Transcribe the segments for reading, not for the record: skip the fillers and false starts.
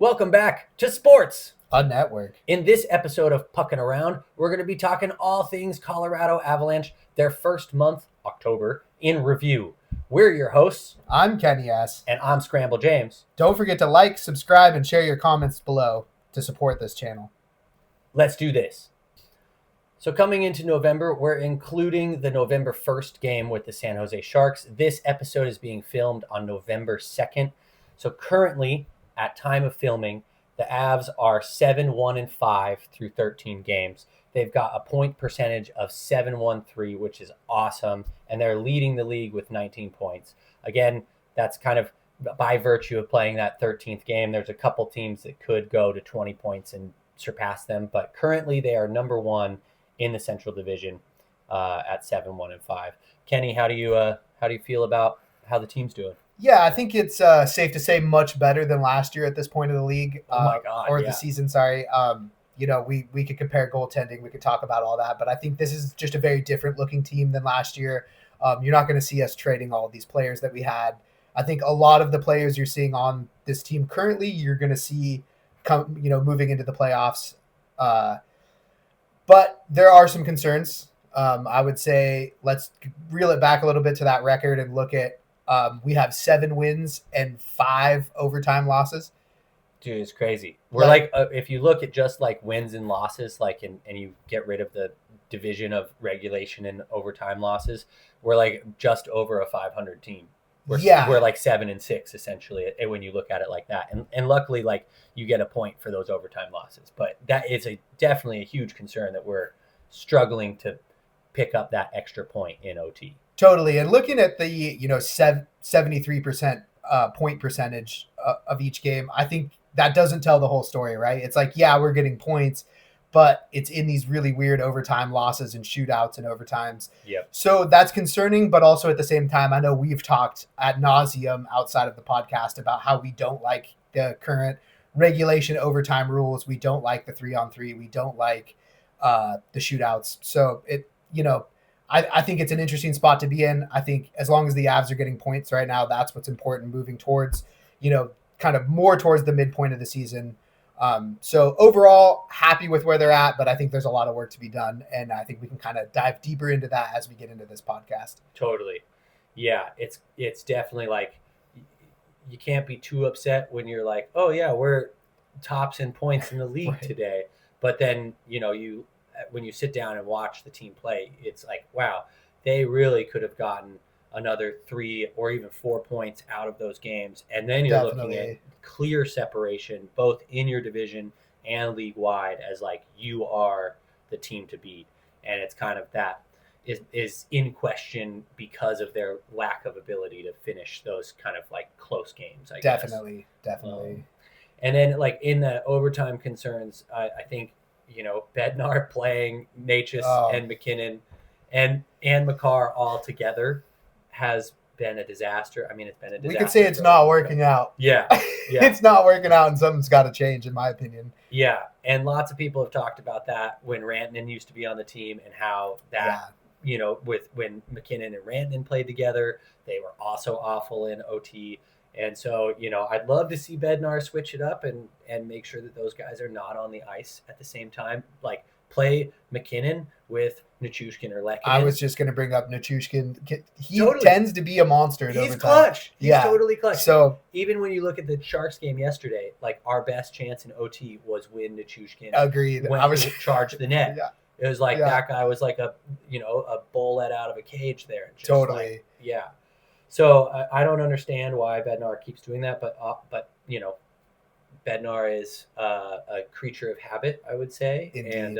Welcome back to Sports, a network. In this episode of Puckin Around, we're going to be talking all things Colorado Avalanche, their first month, October, in review. We're your hosts. I'm Kenny S. And I'm Scramble James. Don't forget to like, subscribe, and share your comments below to support this channel. Let's do this. So coming into November, we're including the November 1st game with the San Jose Sharks. This episode is being filmed on November 2nd. So currently, at time of filming, the Avs are 7-1-5 through 13 games. They've got a point percentage of .713, which is awesome, and they're leading the league with 19 points. Again, that's kind of by virtue of playing that 13th game. There's a couple teams that could go to 20 points and surpass them, but currently they are number one in the Central Division at 7-1-5. Kenny, how do you feel about how the team's doing? Yeah, I think it's safe to say much better than last year at this point of the league. Oh my God! Or the season, sorry. We could compare goaltending. We could talk about all that, but I think this is just a very different looking team than last year. You're not going to see us trading all of these players that we had. I think a lot of the players you're seeing on this team currently, you're going to see moving into the playoffs. But there are some concerns. I would say let's reel it back a little bit to that record and look at. We have 7 wins and 5 overtime losses. Dude, it's crazy. We're if you look at just like wins and losses, and you get rid of the division of regulation and overtime losses, we're like just over a 500 team. We're like 7-6 essentially when you look at it like that. And luckily, like you get a point for those overtime losses. But that is definitely a huge concern that we're struggling to pick up that extra point in OT. Totally. And looking at the 73% point percentage of each game, I think that doesn't tell the whole story, right? It's like, yeah, we're getting points, but it's in these really weird overtime losses and shootouts and overtimes. Yep. So that's concerning, but also at the same time, I know we've talked ad nauseum outside of the podcast about how we don't like the current regulation overtime rules. We don't like the 3-on-3. We don't like the shootouts. So I think it's an interesting spot to be in. I think as long as the Avs are getting points right now, that's what's important moving towards, kind of more towards the midpoint of the season. So overall, happy with where they're at, but I think there's a lot of work to be done. And I think we can kind of dive deeper into that as we get into this podcast. Totally. Yeah, it's definitely like you can't be too upset when you're like, oh, yeah, we're tops in points in the league Right. today. But then, when you sit down and watch the team play, it's like, wow, they really could have gotten another 3 or even 4 points out of those games. And then you're looking at clear separation, both in your division and league wide, as like you are the team to beat. And it's kind of that is in question because of their lack of ability to finish those kind of like close games, I guess. Definitely. And then like in the overtime concerns, I think, Bednar playing Natchez and McKinnon and Makar all together has been a disaster. I mean, it's been a disaster. We could say it's not working out. Yeah. It's not working out, and something's got to change, in my opinion. Yeah, and lots of people have talked about that when Rantanen used to be on the team and how that, with when McKinnon and Rantanen played together, they were also awful in OT. And so, I'd love to see Bednar switch it up and make sure that those guys are not on the ice at the same time. Like, play McKinnon with Nichushkin or Lehkonen. I was just going to bring up Nichushkin. He tends to be a monster in overtime. He's clutch. He's totally clutch. So even when you look at the Sharks game yesterday, like our best chance in OT was when Nichushkin charged the net. Yeah. It was like that guy was like a bull let out of a cage there. Just totally. So I don't understand why Bednar keeps doing that, but Bednar is a creature of habit, I would say. Indeed.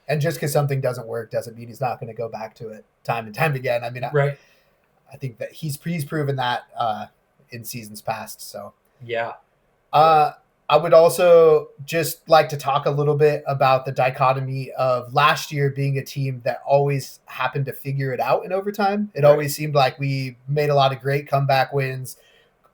And just because something doesn't work doesn't mean he's not going to go back to it time and time again. I mean, right. I think that he's proven that in seasons past. So yeah. I would also just like to talk a little bit about the dichotomy of last year being a team that always happened to figure it out in overtime. It always seemed like we made a lot of great comeback wins,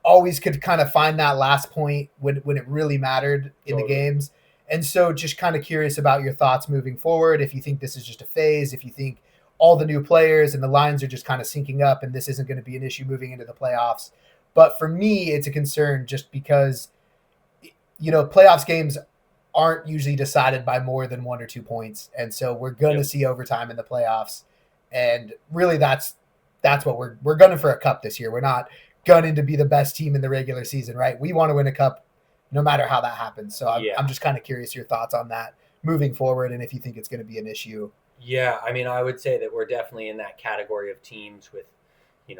always could kind of find that last point when it really mattered in the games. And so just kind of curious about your thoughts moving forward, if you think this is just a phase, if you think all the new players and the lines are just kind of syncing up and this isn't going to be an issue moving into the playoffs. But for me, it's a concern just because playoffs games aren't usually decided by more than 1 or 2 points. And so we're going to see overtime in the playoffs. And really that's what we're gunning for a cup this year. We're not gunning to be the best team in the regular season, right? We want to win a cup no matter how that happens. So I'm just kind of curious your thoughts on that moving forward and if you think it's going to be an issue. Yeah, I mean, I would say that we're definitely in that category of teams with,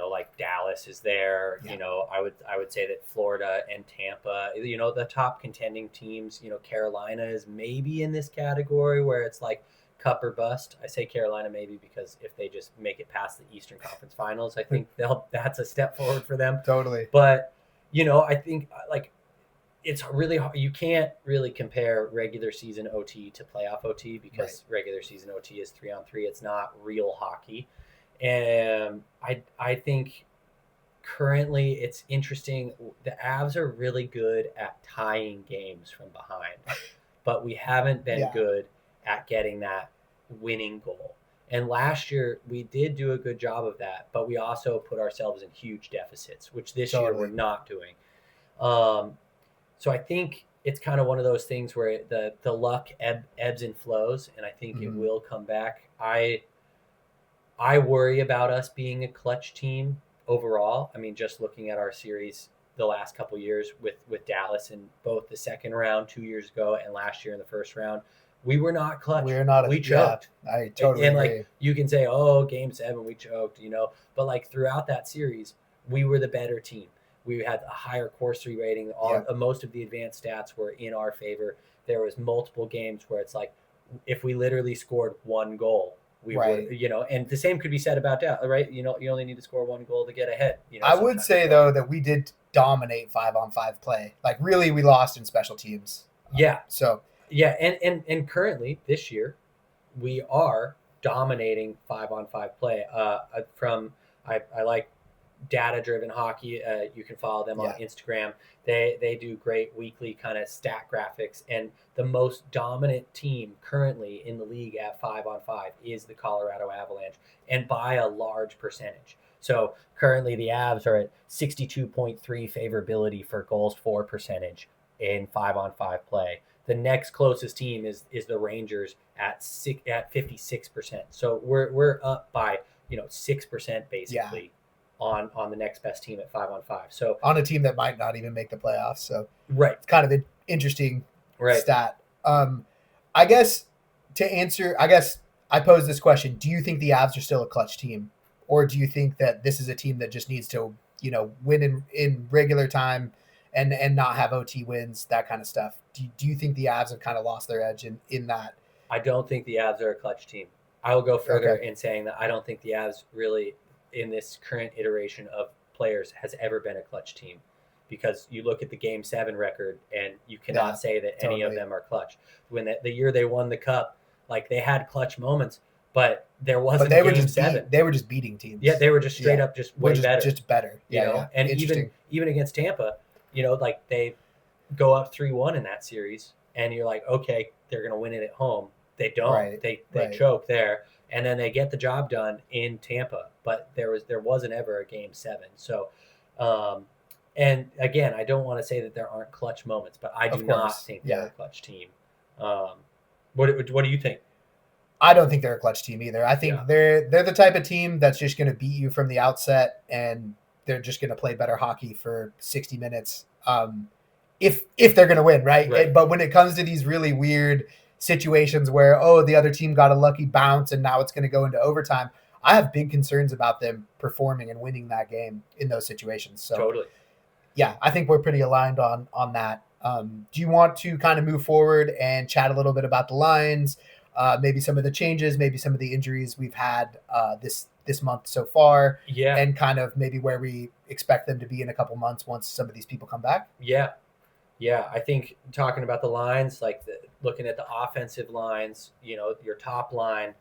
like Dallas is there. Yeah. I would say that Florida and Tampa, the top contending teams. Carolina is maybe in this category where it's like cup or bust. I say Carolina maybe because if they just make it past the Eastern Conference Finals, I think that's a step forward for them. Totally. But I think like it's really hard. You can't really compare regular season OT to playoff OT because regular season OT is 3-on-3. It's not real hockey. And I think currently it's interesting. The Avs are really good at tying games from behind, but we haven't been good at getting that winning goal. And last year we did do a good job of that, but we also put ourselves in huge deficits, which this year we're not doing. So I think it's kind of one of those things where the luck ebbs and flows, and I think it will come back. I worry about us being a clutch team overall. I mean, just looking at our series the last couple of years with Dallas in both the second round 2 years ago and last year in the first round, we were not clutch. We choked. I totally agree. Like you can say, oh, game 7 we choked, but like throughout that series, we were the better team. We had a higher Corsi rating. Most of the advanced stats were in our favor. There was multiple games where it's like, if we literally scored one goal, we would, and the same could be said about that, right? You only need to score one goal to get ahead. I would say though that we did dominate 5-on-5 play. Like really, we lost in special teams. And currently this year, we are dominating 5-on-5 play. I like data-driven hockey. You can follow them on Instagram. They do great weekly kind of stat graphics, and the most dominant team currently in the league at 5-on-5 is the Colorado Avalanche, and by a large percentage. So currently the Avs are at 62.3 favorability for goals for percentage in 5-on-5 play. The next closest team is the Rangers at 56%. So we're up by 6% basically. On the next best team at 5-on-5. So on a team that might not even make the playoffs. So it's kind of an interesting stat. I guess I pose this question. Do you think the Avs are still a clutch team? Or do you think that this is a team that just needs to, win in regular time and not have OT wins, that kind of stuff? Do you think the Avs have kind of lost their edge in that? I don't think the Avs are a clutch team. I will go further in saying that I don't think the Avs really in this current iteration of players has ever been a clutch team, because you look at the game 7 record and you cannot say that any of them are clutch. When the year they won the cup, like they had clutch moments, but there wasn't game 7. They were just beating teams. Yeah, they were just straight up just way better. Just better. And even against Tampa, like they go up 3-1 in that series and you're like, okay, they're going to win it at home. They don't. They choke there. And then they get the job done in Tampa, but there wasn't ever a game 7. So, and again, I don't want to say that there aren't clutch moments, but I do not think they're a clutch team. What do you think? I don't think they're a clutch team either. I think they're the type of team that's just going to beat you from the outset, and they're just going to play better hockey for 60 minutes. If they're going to win, right? But when it comes to these really weird situations where the other team got a lucky bounce and now it's going to go into overtime, I have big concerns about them performing and winning that game in those situations. So totally, I think we're pretty aligned on that. Do you want to kind of move forward and chat a little bit about the lines, maybe some of the changes, maybe some of the injuries we've had this month so far, and kind of maybe where we expect them to be in a couple months once some of these people come back? Yeah, I think talking about the lines, like looking at the offensive lines, your top line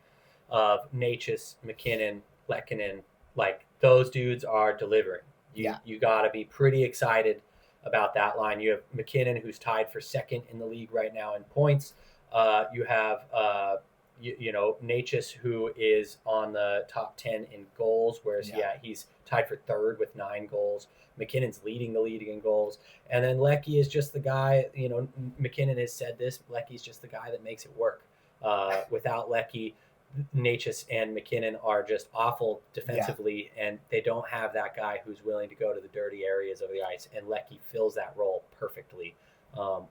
of Natchez, McKinnon, Lehkonen, like those dudes are delivering. You got to be pretty excited about that line. You have McKinnon, who's tied for second in the league right now in points. You have Natchez, who is on the top 10 in goals, whereas he's tied for third with 9 goals. McKinnon's leading the league in goals, and then Leckie is just the guy. McKinnon has said this. Leckie's just the guy that makes it work. Without Leckie, Natchez and McKinnon are just awful defensively, and they don't have that guy who's willing to go to the dirty areas of the ice. And Leckie fills that role perfectly,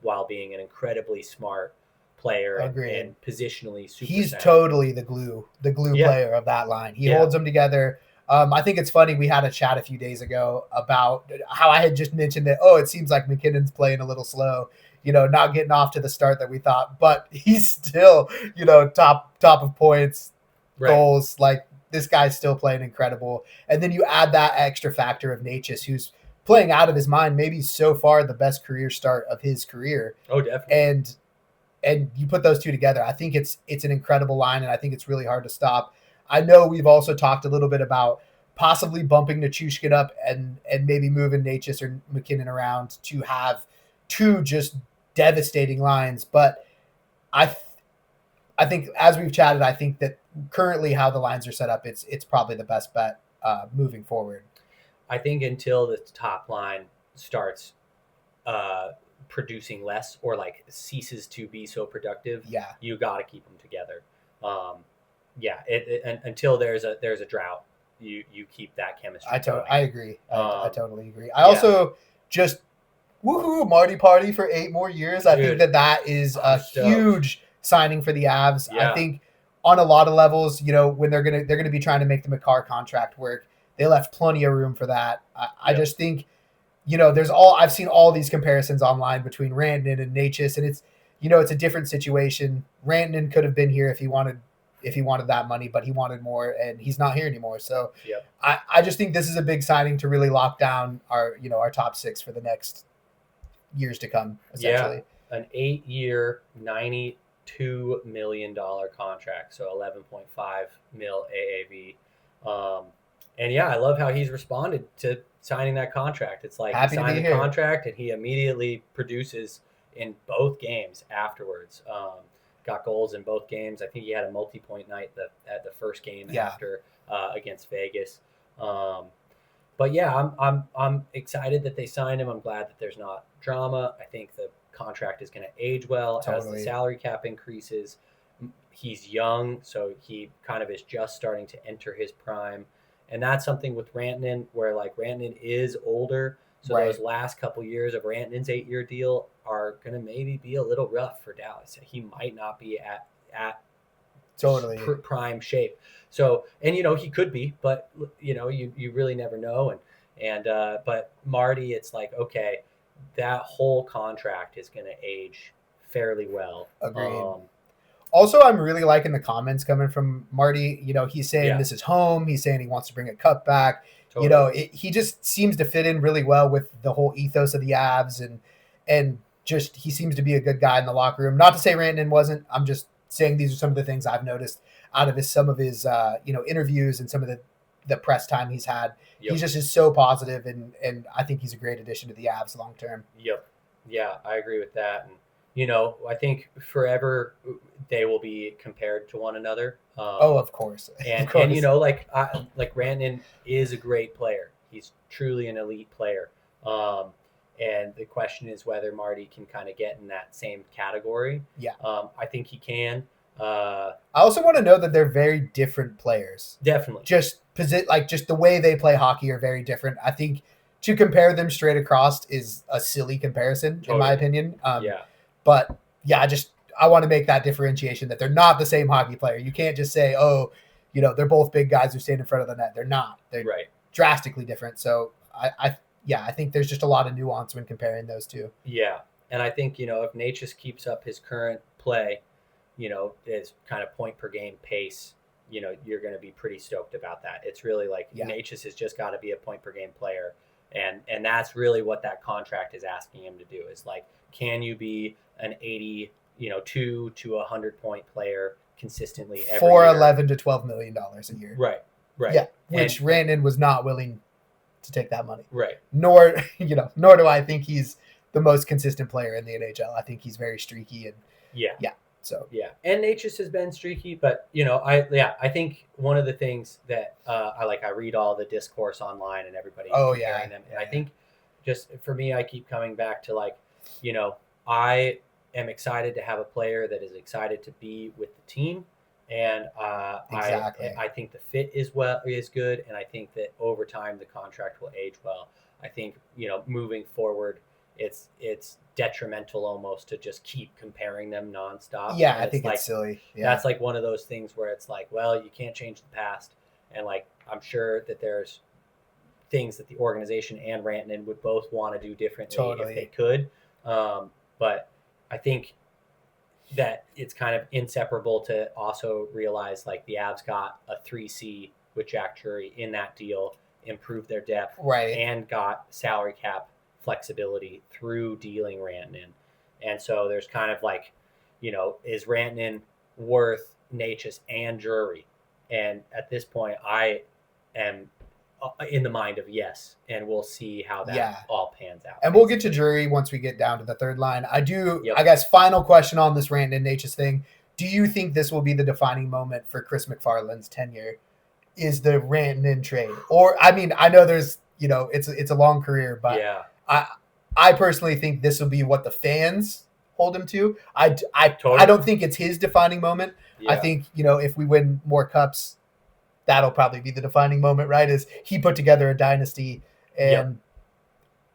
while being an incredibly smart player and positionally super. He's sound. Totally the glue player of that line. He holds them together. I think it's funny. We had a chat a few days ago about how I had just mentioned that, it seems like McKinnon's playing a little slow, not getting off to the start that we thought, but he's still, top of points, goals. Like, this guy's still playing incredible. And then you add that extra factor of Natchez, who's playing out of his mind, maybe so far the best career start of his career. Oh, definitely. And you put those two together, I think it's an incredible line, and I think it's really hard to stop. I know we've also talked a little bit about possibly bumping Nichushkin up and maybe moving Natchez or McKinnon around to have 2 just devastating lines. But I think, as we've chatted, I think that currently how the lines are set up, it's probably the best bet moving forward. I think until the top line starts producing less or like ceases to be so productive, you got to keep them together. Until there's a drought, you keep that chemistry. I agree. I totally agree. I also just woohoo Marty Party for 8 more years. I think that is a huge signing for the Avs. I think on a lot of levels, when they're gonna be trying to make the Makar contract work, they left plenty of room for that. I just think, I've seen all these comparisons online between Rantanen and Natchez, and it's a different situation. Rantanen could have been here if he wanted that money, but he wanted more, and he's not here anymore. So I just think this is a big signing to really lock down our top 6 for the next years to come, essentially. Yeah, an 8-year, $92 million contract, so 11.5 mil AAV. And I love how he's responded to signing that contract. It's like he signed the contract and he immediately produces in both games afterwards. Got goals in both games. I think he had a multi-point night at the first game after against Vegas. But I'm excited that they signed him. I'm glad that there's not drama. I think the contract is going to age well as the salary cap increases. He's young, so he kind of is just starting to enter his prime. And that's something with Rantanen, where like Rantanen is older. So those last couple years of Rantanen's 8-year deal are going to maybe be a little rough for Dallas. He might not be at prime shape. So, and he could be, but you really never know. But Marty, it's like, okay, that whole contract is going to age fairly well. Agreed. Also, I'm really liking the comments coming from Marty. He's saying this is home. He's saying he wants to bring a cup back. Totally. He just seems to fit in really well with the whole ethos of the Avs, and just he seems to be a good guy in the locker room. Not to say Rantanen wasn't. I'm just saying these are some of the things I've noticed out of some of his interviews and some of the press time he's had. Yep. He just is so positive, and I think he's a great addition to the Avs long term. Yep. Yeah, I agree with that. And I think forever they will be compared to one another. Of course. And Rantanen is a great player. He's truly an elite player. And the question is whether Marty can kind of get in that same category. Yeah. I think he can. I also want to know that they're very different players. Definitely. Just the way they play hockey are very different. I think to compare them straight across is a silly comparison, in my opinion. But I want to make that differentiation that they're not the same hockey player. You can't just say, they're both big guys who stand in front of the net. They're not. They're drastically different. So I think there's just a lot of nuance when comparing those two. Yeah. And I think, if Natchez keeps up his current play, his kind of point per game pace, you're going to be pretty stoked about that. It's really like Natchez has just got to be a point per game player. And that's really what that contract is asking him to do, is like, can you be an 82 to 100 point player consistently every for year? $11 to $12 million a year. Right. Yeah. Which Rantanen was not willing to take that money. Right. Nor do I think he's the most consistent player in the NHL. I think he's very streaky and So yeah, and Natchez has been streaky, but I think one of the things that I read all the discourse online and everybody comparing them, and I think just for me, I keep coming back to I am excited to have a player that is excited to be with the team, and Exactly. I think the fit is good, and I think that over time the contract will age well. I think moving forward, it's detrimental almost to just keep comparing them nonstop. Yeah, And I think it's silly. Yeah. that's like one of those things where it's like, well, you can't change the past, and I'm sure that there's things that the organization and Rantanen would both want to do differently Totally. if they could. But I think that it's kind of inseparable to also realize like the Avs got a 3C with Jack Drury in that deal, improved their depth, Right. and got salary cap flexibility through dealing Rantanen. And so there's kind of like, is Rantanen worth Natchez and Drury? And at this point, I am in the mind of yes, and we'll see how that all pans out. And we'll get to Drury once we get down to the third line. I Yep. guess, final question on this Rantanen Natchez thing. Do you think this will be the defining moment for Chris MacFarland's tenure? Is the Rantanen trade? Or, I mean, I know there's, it's a long career, but yeah. I personally think this will be what the fans hold him to. I don't think it's his defining moment. Yeah. I think, if we win more cups, that'll probably be the defining moment, right? Is he put together a dynasty, and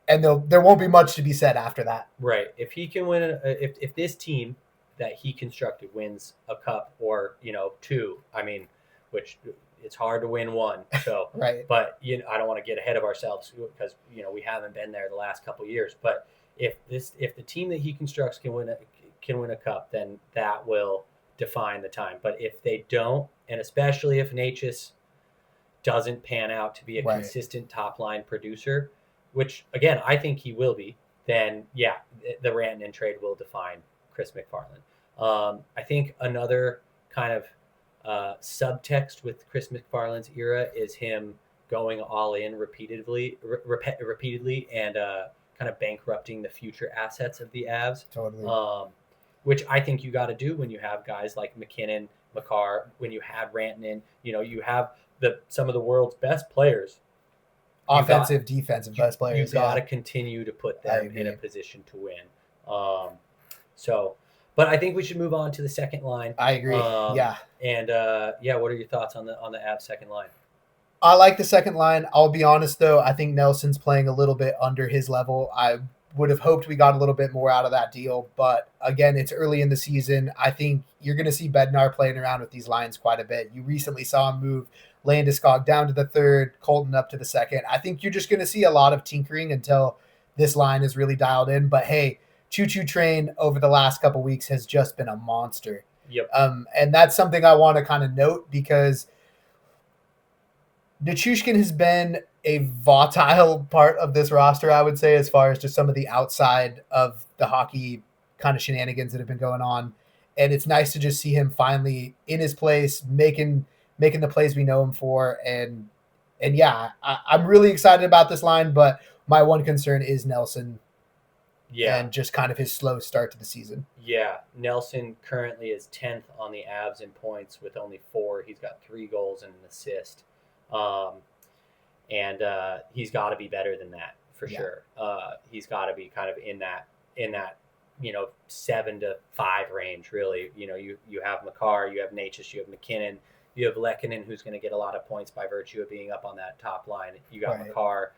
there won't be much to be said after that. Right. If he can win, if this team that he constructed wins a cup or two, I mean, which it's hard to win one. So right. But I don't want to get ahead of ourselves because we haven't been there the last couple of years. But if the team that he constructs can win a cup, then that will define the time. But if they don't, and especially if Natchez doesn't pan out to be a consistent top line producer, which again I think he will be, then the Rantanen trade will define Chris MacFarland. I think another kind of subtext with Chris MacFarland's era is him going all in repeatedly and kind of bankrupting the future assets of the Avs. Totally. Which I think you got to do when you have guys like McKinnon, Makar, when you have Rantanen, you have some of the world's best players. Offensive, defensive, best players. You got to continue to put them in a position to win. But I think we should move on to the second line. I agree. And what are your thoughts on the Avs second line? I like the second line. I'll be honest though, I think Nelson's playing a little bit under his level. I would have hoped we got a little bit more out of that deal, but again, it's early in the season. I think you're going to see Bednar playing around with these lines quite a bit. You recently saw him move Landeskog down to the third, Colton up to the second. I think you're just going to see a lot of tinkering until this line is really dialed in. But hey, Choo Choo Train over the last couple weeks has just been a monster. Yep. And that's something I want to kind of note because Nichushkin has been a volatile part of this roster, I would say, as far as just some of the outside of the hockey kind of shenanigans that have been going on. And it's nice to just see him finally in his place, making the plays we know him for. And I'm really excited about this line, but my one concern is Nelson. Yeah. And just kind of his slow start to the season. Yeah. Nelson currently is 10th on the Avs in points with only 4. He's got 3 goals and an assist. And he's got to be better than that for sure. He's got to be kind of in that 7 to 5 range, really. You have Makar, you have Natchez, you have McKinnon, you have Lehkonen, who's going to get a lot of points by virtue of being up on that top line. You got Makar,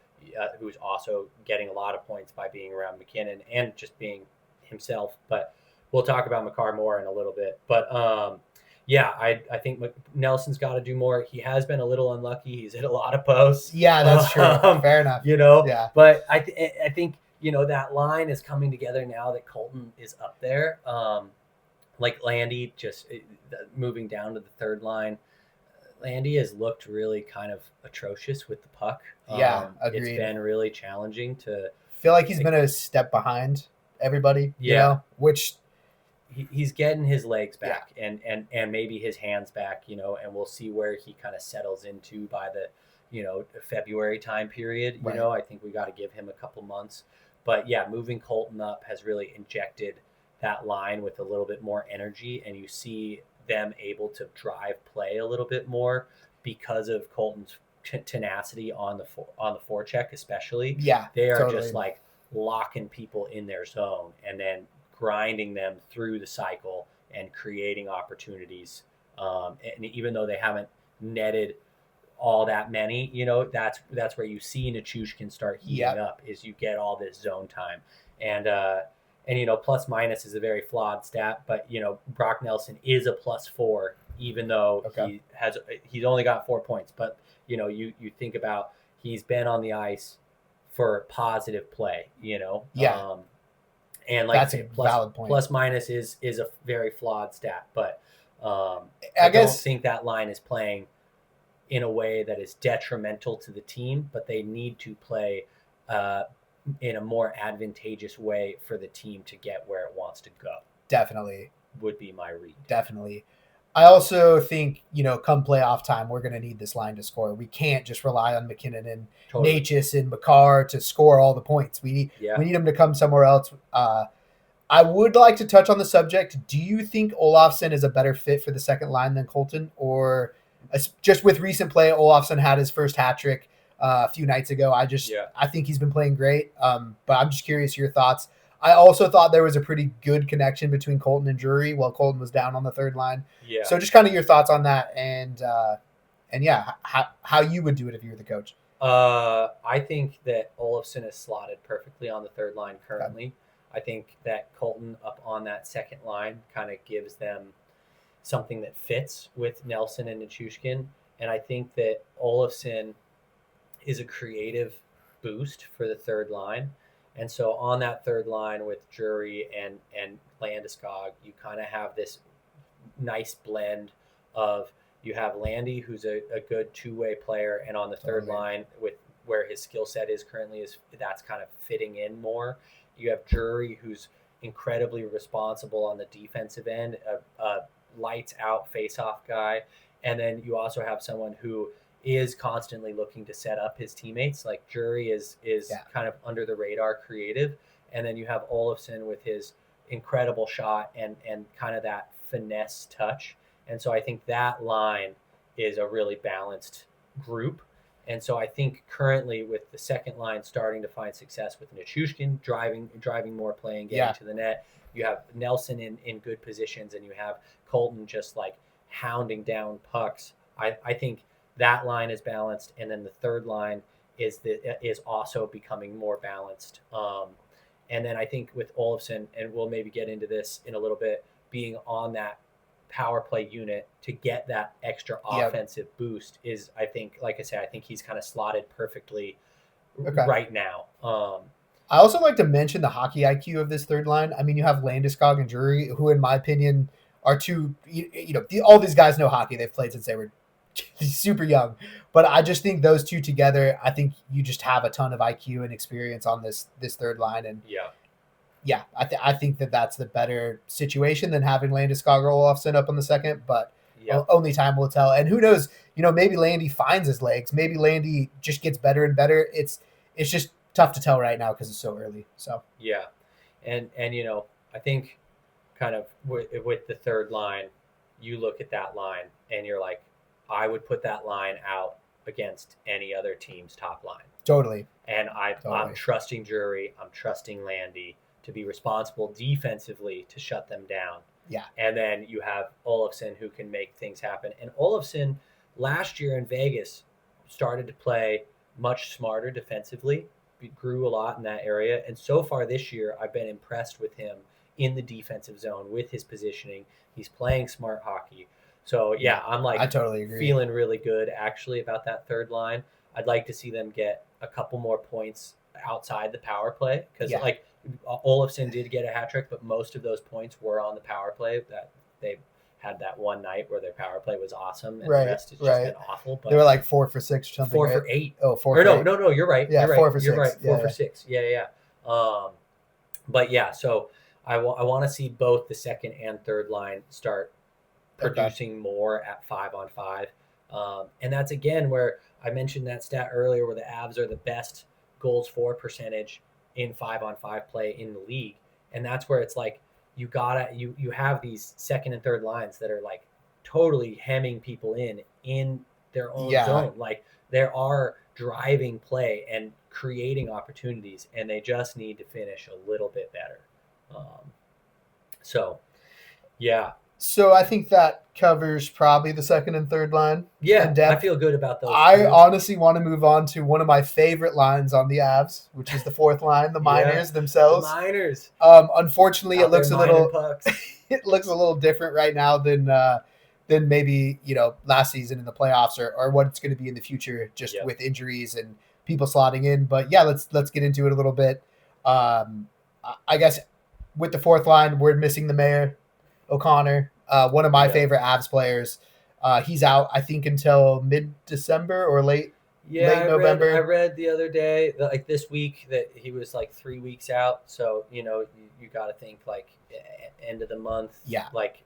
who's also getting a lot of points by being around McKinnon and just being himself. But we'll talk about Makar more in a little bit. But I think Nelson's got to do more. He has been a little unlucky. He's hit a lot of posts. Yeah, that's true. Fair enough. Yeah. But I think that line is coming together now that Colton is up there. Like Landy just moving down to the third line. Landy has looked really kind of atrocious with the puck. Agreed. It's been really challenging to feel like he's been a step behind everybody. Which he's getting his legs back and maybe his hands back. And we'll see where he kind of settles into by the February time period. I think we got to give him a couple months. But moving Colton up has really injected that line with a little bit more energy, and you see them able to drive play a little bit more because of Colton's tenacity on the forecheck, especially. Yeah, They are totally. just like locking people in their zone and then grinding them through the cycle and creating opportunities. And even though they haven't netted all that many, that's where you see Nichushkin start heating up, is you get all this zone time. And plus minus is a very flawed stat, but Brock Nelson is a +4, even though he's only got 4 points. But you think about, he's been on the ice for positive play, and like that's a valid point. Plus minus is a very flawed stat, but I don't think that line is playing in a way that is detrimental to the team, but they need to play in a more advantageous way for the team to get where it wants to go. Definitely. Would be my read. Definitely. I also think, come playoff time, we're going to need this line to score. We can't just rely on McKinnon and Natchez and Makar to score all the points. We need them to come somewhere else. I would like to touch on the subject. Do you think Olofsson is a better fit for the second line than Colton? Or just with recent play, Olofsson had his first hat trick a few nights ago. I think he's been playing great. But I'm just curious your thoughts. I also thought there was a pretty good connection between Colton and Drury while Colton was down on the third line. Yeah. So just kind of your thoughts on that, and how you would do it if you were the coach. I think that Olofsson is slotted perfectly on the third line currently. Okay. I think that Colton up on that second line kind of gives them something that fits with Nelson and Nichushkin. And I think that Olofsson is a creative boost for the third line. And so on that third line with Drury and Landeskog, you kind of have this nice blend of, you have Landy, who's a good two-way player, and on the third line with where his skill set is currently, that's kind of fitting in more. You have Drury, who's incredibly responsible on the defensive end, a lights-out face-off guy. And then you also have someone who is constantly looking to set up his teammates. Like Drury is kind of under the radar creative. And then you have Olofsson with his incredible shot and kind of that finesse touch. And so I think that line is a really balanced group. And so I think currently with the second line starting to find success with Nichushkin driving more play and getting to the net, you have Nelson in good positions, and you have Colton just like hounding down pucks. I think that line is balanced, and then the third line is also becoming more balanced. And then I think with Olofsson, and we'll maybe get into this in a little bit, being on that power play unit to get that extra offensive boost is, I think, like I said, I think he's kind of slotted perfectly right now. I also like to mention the hockey IQ of this third line. I mean, you have Landeskog and Drury, who in my opinion are two, all these guys know hockey. They've played since they were super young, but I just think those two together, I think you just have a ton of IQ and experience on this third line. And I think that's the better situation than having Landeskog or Olofsson up on the second, but only time will tell. And who knows, maybe Landy finds his legs. Maybe Landy just gets better and better. It's just tough to tell right now because it's so early. So and I think kind of with the third line, you look at that line and you're like, I would put that line out against any other team's top line. Totally. And I'm trusting Drury. I'm trusting Landy to be responsible defensively to shut them down. Yeah. And then you have Olofsson, who can make things happen. And Olofsson last year in Vegas started to play much smarter defensively. He grew a lot in that area. And so far this year, I've been impressed with him in the defensive zone with his positioning. He's playing smart hockey. So I'm like, I totally agree. Feeling really good actually about that third line. I'd like to see them get a couple more points outside the power play, because like Olofsson did get a hat trick, but most of those points were on the power play. That they had that one night where their power play was awesome, and the rest has just been awful. But they were like 4 for 6 or something. 4 for 8. Oh, 4 for 8. No, you're right. Yeah, you're 4 right. for 6. You're right. 4 for 6. Yeah. But so I want to see both the second and third line start producing more at 5-on-5. And that's again where I mentioned that stat earlier, where the Avs are the best goals for percentage in 5-on-5 play in the league. And that's where it's like, you have these second and third lines that are like totally hemming people in their own zone. Like there are driving play and creating opportunities, and they just need to finish a little bit better. So, yeah. So I think that covers probably the second and third line. Yeah, I feel good about those. I honestly want to move on to one of my favorite lines on the Avs, which is the fourth line, the Miners themselves. The Miners. Unfortunately, it looks a little different right now than maybe last season in the playoffs or what it's going to be in the future, just with injuries and people slotting in. But yeah, let's get into it a little bit. I guess with the fourth line, we're missing the mayor, O'Connor. One of my favorite Avs players. He's out, I think, until mid-December or late November. I read the other day, like this week, that he was like 3 weeks out. So, you got to think like end of the month. Yeah. Like,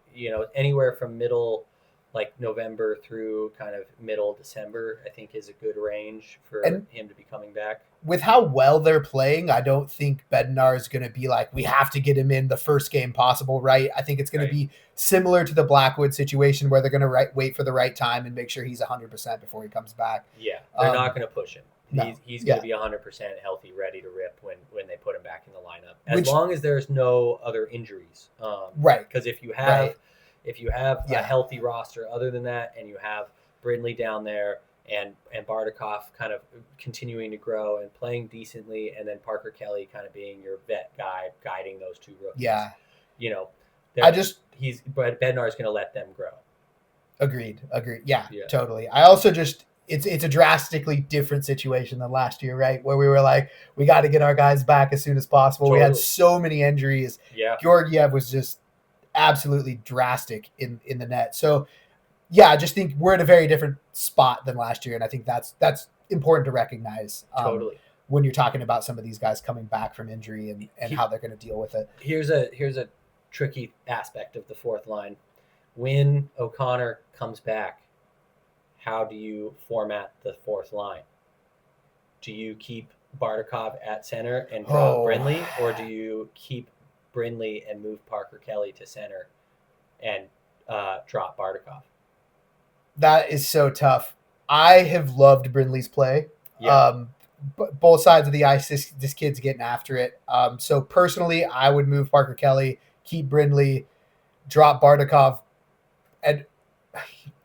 anywhere from middle, like November through kind of middle December, I think is a good range for him to be coming back. With how well they're playing, I don't think Bednar is going to be like, we have to get him in the first game possible, right? I think it's going to be similar to the Blackwood situation where they're going to wait for the right time and make sure he's 100% before he comes back. Yeah, they're not going to push him. No. He's going to be 100% healthy, ready to rip when they put him back in the lineup. As long as there's no other injuries. Right. Because if you have a healthy roster other than that, and you have Brindley down there, and Bardakov kind of continuing to grow and playing decently, and then Parker Kelly kind of being your vet guy guiding those two rookies. Yeah. Bednar is going to let them grow. Agreed. Yeah, totally. I also it's a drastically different situation than last year, right? Where we were like, we got to get our guys back as soon as possible. Totally. We had so many injuries. Yeah. Georgiev was just absolutely drastic in the net. So, yeah, I just think we're in a very different spot than last year, and I think that's important to recognize. Totally. When you're talking about some of these guys coming back from injury and how they're going to deal with it. Here's a tricky aspect of the fourth line. When O'Connor comes back, how do you format the fourth line? Do you keep Bardakov at center and drop Brindley, or do you keep Brindley and move Parker Kelly to center and drop Bardakov? That is so tough. I have loved Brindley's play. Yeah. Both sides of the ice, this kid's getting after it. So personally, I would move Parker Kelly, keep Brindley, drop Bardakov, and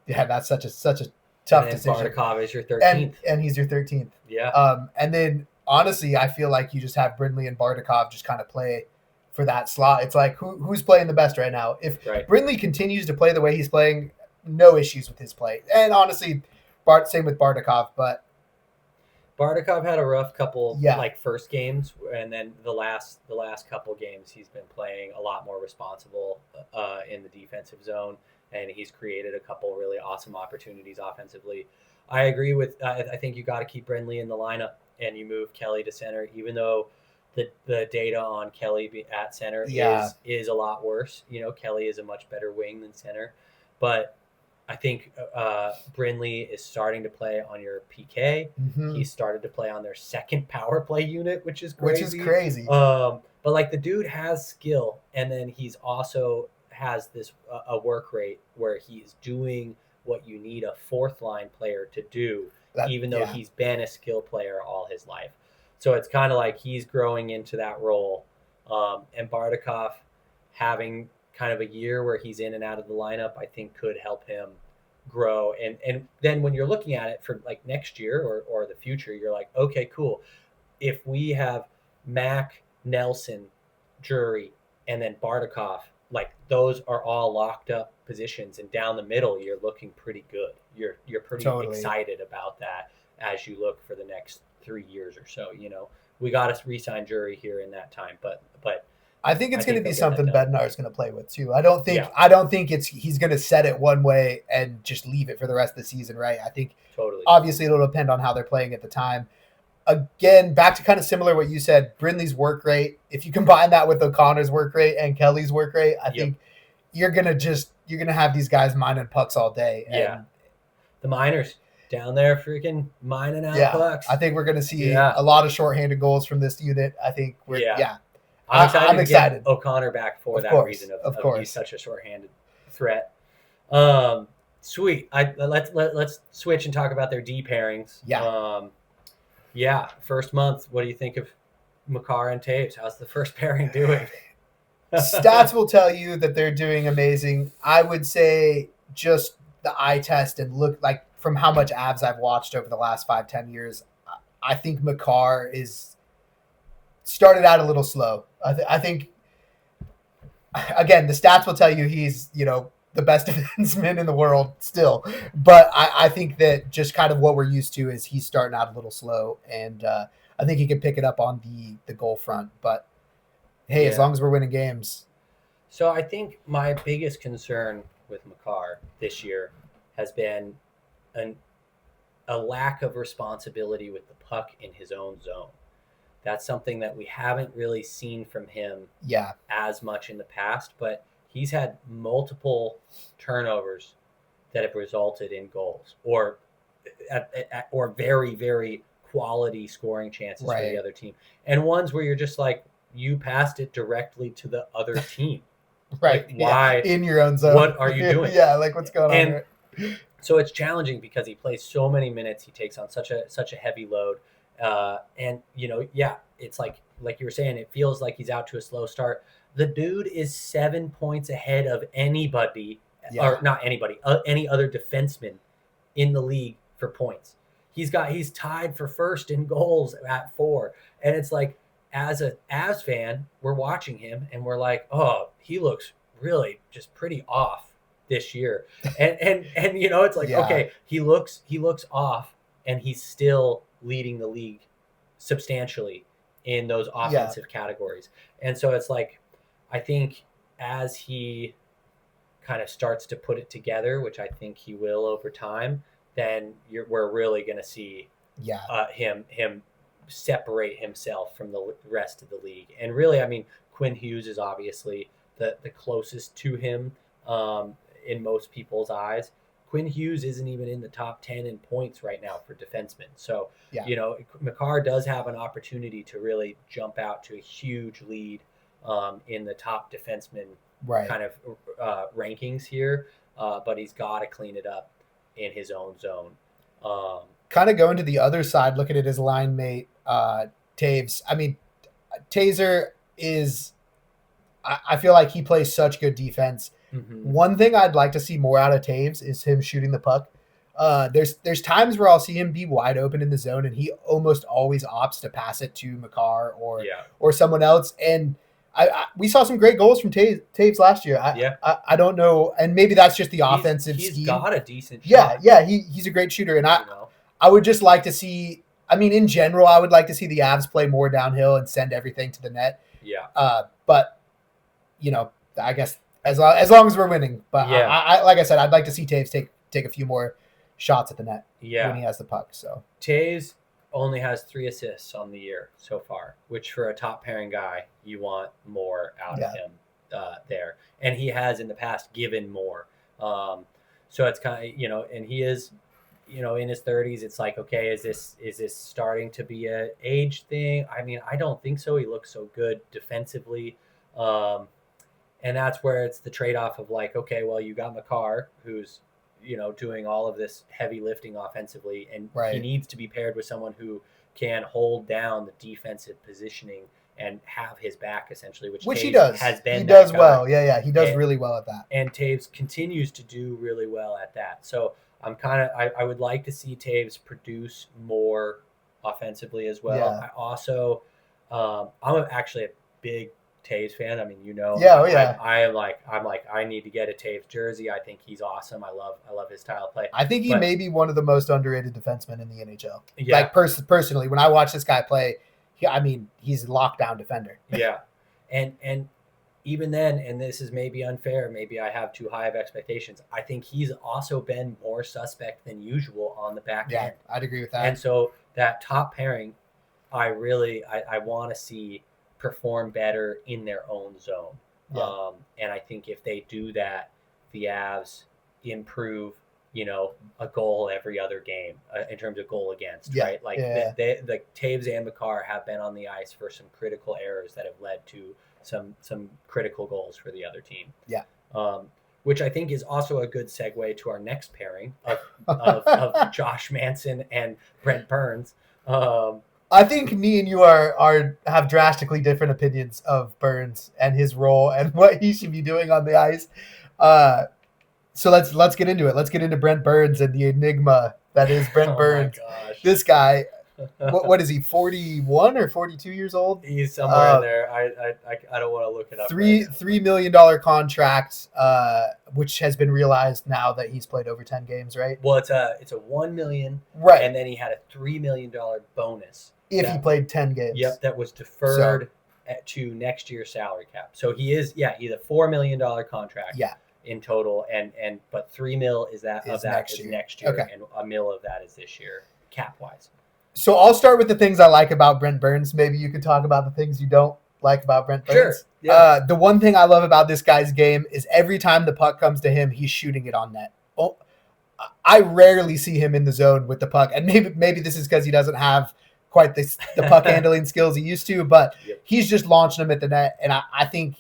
that's such a tough decision. Bardakov is your 13th, and he's your 13th. Yeah. And then honestly, I feel like you just have Brindley and Bardakov just kind of play for that slot. It's like who's playing the best right now? If Brindley continues to play the way he's playing, no issues with his play. And honestly, same with Bardakov, but Bardakov had a rough couple first games, and then the last couple games he's been playing a lot more responsible in the defensive zone, and he's created a couple really awesome opportunities offensively. I agree with I think you got to keep Brindley in the lineup, and you move Kelly to center, even though the data on Kelly at center is a lot worse. Kelly is a much better wing than center, but I think Brindley is starting to play on your PK. Mm-hmm. He started to play on their second power play unit, which is crazy. But the dude has skill, and then he's also has this a work rate where he's doing what you need a fourth line player to do, even though he's been a skill player all his life. So it's kind of like he's growing into that role. And Bardakov having kind of a year where he's in and out of the lineup, I think could help him grow. And then when you're looking at it for like next year or the future, you're like, okay, cool. If we have Mac, Nelson, Drury, and then Bardakov, like those are all locked up positions, and down the middle, you're looking pretty good. You're pretty excited about that as you look for the next 3 years or so. We got to re-sign Drury here in that time, but I think it's going to be something Bednar is going to play with too. I don't think he's going to set it one way and just leave it for the rest of the season, right? I think obviously it'll depend on how they're playing at the time. Again, back to kind of similar what you said, Brindley's work rate. If you combine that with O'Connor's work rate and Kelly's work rate, I think you're gonna have these guys mining pucks all day. And the miners down there freaking mining out pucks. I think we're gonna see a lot of shorthanded goals from this unit. I think I'm excited to get O'Connor back for Of that course, reason of of course. he's such a shorthanded threat. Sweet. Let's switch and talk about their D pairings. Yeah. First month. What do you think of Makar and Taves? How's the first pairing doing? Stats will tell you that they're doing amazing. I would say just the eye test and look like from how much Avs I've watched over the last 5-10 years, I think Makar is started out a little slow. I think, again, the stats will tell you he's, the best defenseman in the world still. But I think that just kind of what we're used to is he's starting out a little slow. And I think he can pick it up on the goal front. But, hey, as long as we're winning games. So I think my biggest concern with Makar this year has been a lack of responsibility with the puck in his own zone. That's something that we haven't really seen from him as much in the past, but he's had multiple turnovers that have resulted in goals or very, very quality scoring chances for the other team. And ones where you're just like, you passed it directly to the other team. Right. Like, why? In your own zone. What are you doing? Like what's going on here? So it's challenging because he plays so many minutes. He takes on such a heavy load. And it's like you were saying, it feels like he's out to a slow start. The dude is 7 points ahead of anybody, or not anybody, any other defenseman in the league for points. He's tied for first in goals at 4. And it's like, as a Avs fan, we're watching him and we're like, oh, he looks really just pretty off this year. And it's like, okay, he looks off and he's still leading the league substantially in those offensive categories. And so it's like, I think as he kind of starts to put it together, which I think he will over time, then we're really going to see him separate himself from the rest of the league. And really, I mean, Quinn Hughes is obviously the closest to him in most people's eyes. Quinn Hughes isn't even in the top 10 in points right now for defensemen. So, Makar does have an opportunity to really jump out to a huge lead in the top defenseman kind of rankings here. But he's got to clean it up in his own zone. Kind of going to the other side, looking at his line mate, Taves. I mean, Taser is, I feel like he plays such good defense. Mm-hmm. One thing I'd like to see more out of Taves is him shooting the puck. There's times where I'll see him be wide open in the zone, and he almost always opts to pass it to Makar or someone else. And we saw some great goals from Taves last year. I don't know, and maybe that's just the offensive scheme. He's got a decent shot. He's a great shooter, and I would just like to see. I mean, in general, I would like to see the Avs play more downhill and send everything to the net. But I guess as long as we're winning. But I like I said, I'd like to see Taves take a few more shots at the net when he has the puck. So Taves only has 3 assists on the year so far, which for a top pairing guy, you want more out of him there. And he has in the past given more. So it's kind of, and he is, in his 30s. It's like, okay, is this starting to be a age thing? I mean, I don't think so. He looks so good defensively. And that's where it's the trade-off of like, okay, well, you got Makar, who's, doing all of this heavy lifting offensively, and he needs to be paired with someone who can hold down the defensive positioning and have his back essentially, which he does. Has been he does well. Yeah, he does really well at that. And Taves continues to do really well at that. So I'm I would like to see Taves produce more offensively as well. I also, I'm actually a big Taves fan. I mean, I'm like, I need to get a Taves jersey. I think he's awesome. I love his style of play. I think he may be one of the most underrated defensemen in the NHL. Yeah. Like personally, when I watch this guy play, he's a lockdown defender. Yeah. And even then, and this is maybe unfair, maybe I have too high of expectations, I think he's also been more suspect than usual on the back end. Yeah, I'd agree with that. And so that top pairing, I want to see perform better in their own zone. And I think if they do that, the Avs improve a goal every other game in terms of goal against, Yeah, right? Like yeah. the Taves and Makar have been on the ice for some critical errors that have led to some critical goals for the other team. Yeah. Which I think is also a good segue to our next pairing of Josh Manson and Brent Burns. I think me and you are have drastically different opinions of Burns and his role and what he should be doing on the ice. So let's get into it. Let's get into Brent Burns and the enigma that is Brent Burns. Oh my gosh. This guy, what is he? 41 or 42 years old? He's somewhere in there. I don't want to look it up. $3 million contract, which has been realized now that he's played over 10 games, right? Well, it's a $1 million, right, and then he had a $3 million bonus if he played 10 games. Yep, that was deferred to next year's salary cap. So he's a $4 million contract. Yeah. In total, but $3 million is next year, okay. and $1 million of that is this year, cap wise. So I'll start with the things I like about Brent Burns. Maybe you could talk about the things you don't like about Brent Burns. Sure. Yeah. The one thing I love about this guy's game is every time the puck comes to him, he's shooting it on net. Oh, I rarely see him in the zone with the puck, and maybe this is because he doesn't have quite the puck handling skills he used to, but he's just launching them at the net, and I think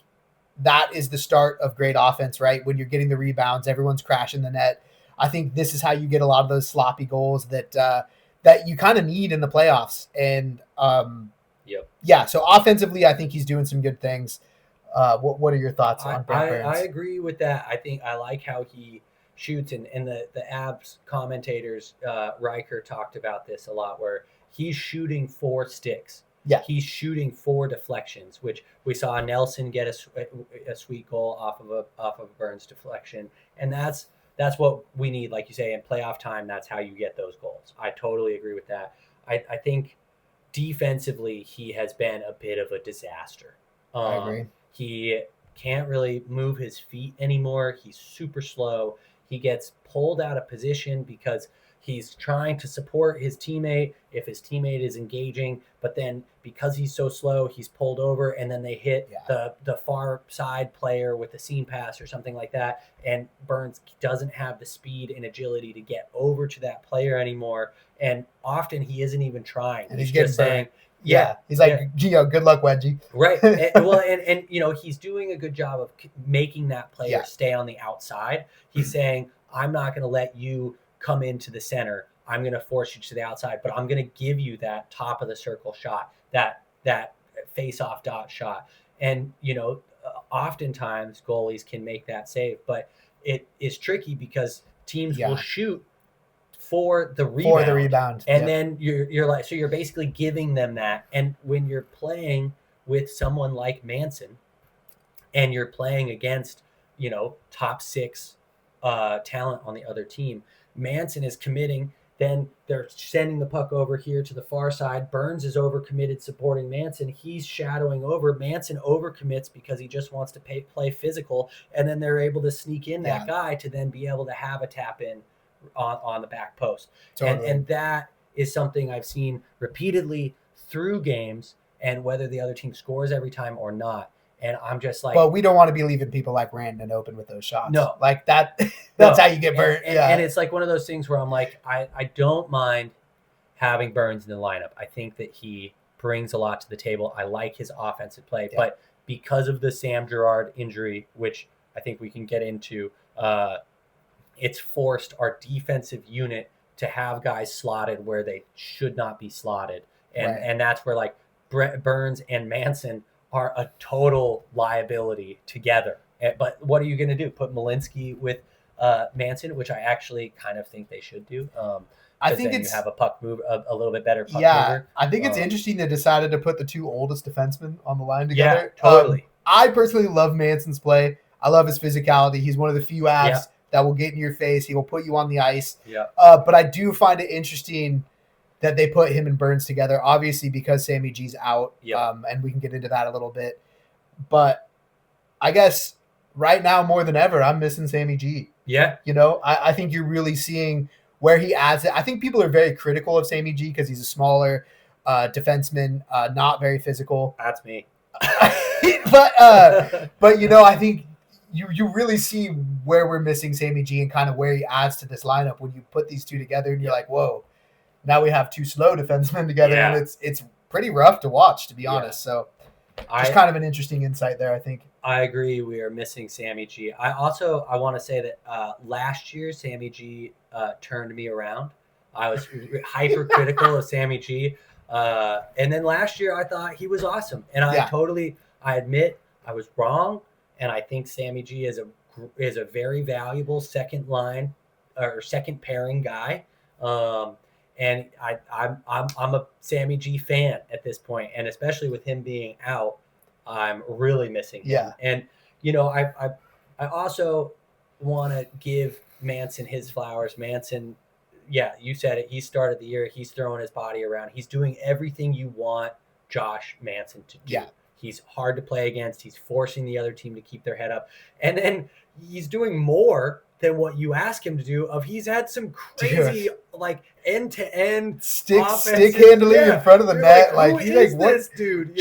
that is the start of great offense, right? When you're getting the rebounds, everyone's crashing the net. I think this is how you get a lot of those sloppy goals that you kind of need in the playoffs. And yeah, so offensively, I think he's doing some good things. What are your thoughts on Brent Burns? I agree with that. I think I like how he shoots, and the Abs commentators, Riker talked about this a lot, where he's shooting 4 sticks. Yeah, he's shooting 4 deflections, which we saw Nelson get a sweet goal off of a Burns deflection, and that's what we need, like you say, in playoff time. That's how you get those goals. I totally agree with that. I think defensively he has been a bit of a disaster. I agree. He can't really move his feet anymore. He's super slow. He gets pulled out of position because he's trying to support his teammate if his teammate is engaging, but then because he's so slow, he's pulled over, and then they hit the far side player with a seam pass or something like that, and Burns doesn't have the speed and agility to get over to that player anymore, and often he isn't even trying. And he's just saying, he's like, good luck, Wedgie. Right. And he's doing a good job of making that player stay on the outside. He's saying, I'm not going to let you come into the center. I'm going to force you to the outside, but I'm going to give you that top of the circle shot, that face-off dot shot. And, oftentimes goalies can make that save, but it is tricky because teams will shoot for the rebound. And then you're like, so you're basically giving them that. And when you're playing with someone like Manson and you're playing against, top 6 talent on the other team, Manson is committing, then they're sending the puck over here to the far side. Burns is overcommitted supporting Manson. He's shadowing over. Manson overcommits because he just wants to play physical, and then they're able to sneak in that guy to then be able to have a tap in on the back post. Totally. And that is something I've seen repeatedly through games, and whether the other team scores every time or not. And I'm just like, well, we don't want to be leaving people like Randon open with those shots. No, like that. That's how you get burnt. And it's like one of those things where I'm like, I don't mind having Burns in the lineup. I think that he brings a lot to the table. I like his offensive play, but because of the Sam Girard injury, which I think we can get into, it's forced our defensive unit to have guys slotted where they should not be slotted. And that's where like Burns and Manson are a total liability together. But what are you going to do? Put Malinsky with Manson, which I actually kind of think they should do. I think you have a puck move, a little bit better puck mover. I think it's interesting they decided to put the 2 oldest defensemen on the line together. Yeah, totally. I personally love Manson's play. I love his physicality. He's one of the few abs that will get in your face. He will put you on the ice. Yeah. But I do find it interesting that they put him and Burns together, obviously because Sammy G's out, and we can get into that a little bit. But I guess right now more than ever, I'm missing Sammy G. Yeah. I think you're really seeing where he adds it. I think people are very critical of Sammy G because he's a smaller defenseman, not very physical. That's me. but I think you really see where we're missing Sammy G and kind of where he adds to this lineup when you put these two together and you're like, whoa, now we have two slow defensemen together, and it's pretty rough to watch, to be honest. So just kind of an interesting insight there, I think. I agree. We are missing Sammy G. I want to say that last year Sammy G turned me around. I was hypercritical of Sammy G, and then last year I thought he was awesome, and I admit I was wrong, and I think Sammy G is a very valuable second line or second pairing guy. And I'm a Sammy G fan at this point, and especially with him being out, I'm really missing him. Yeah. And I also want to give Manson his flowers. Manson, yeah, you said it. He started the year. He's throwing his body around. He's doing everything you want Josh Manson to do. Yeah. He's hard to play against. He's forcing the other team to keep their head up, and then he's doing more than what you ask him to do. He's had some crazy end-to-end stick handling in front of the net. Who is this dude?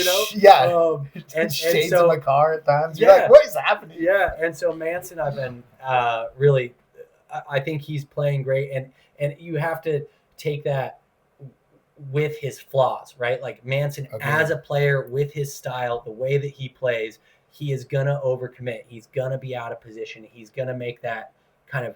And shades of my car at times. You're like, what is happening? Yeah, and so Manson, I've been really. I think he's playing great, and you have to take that with his flaws, right? Like Manson as a player with his style, the way that he plays, he is gonna overcommit. He's gonna be out of position. He's gonna make that kind of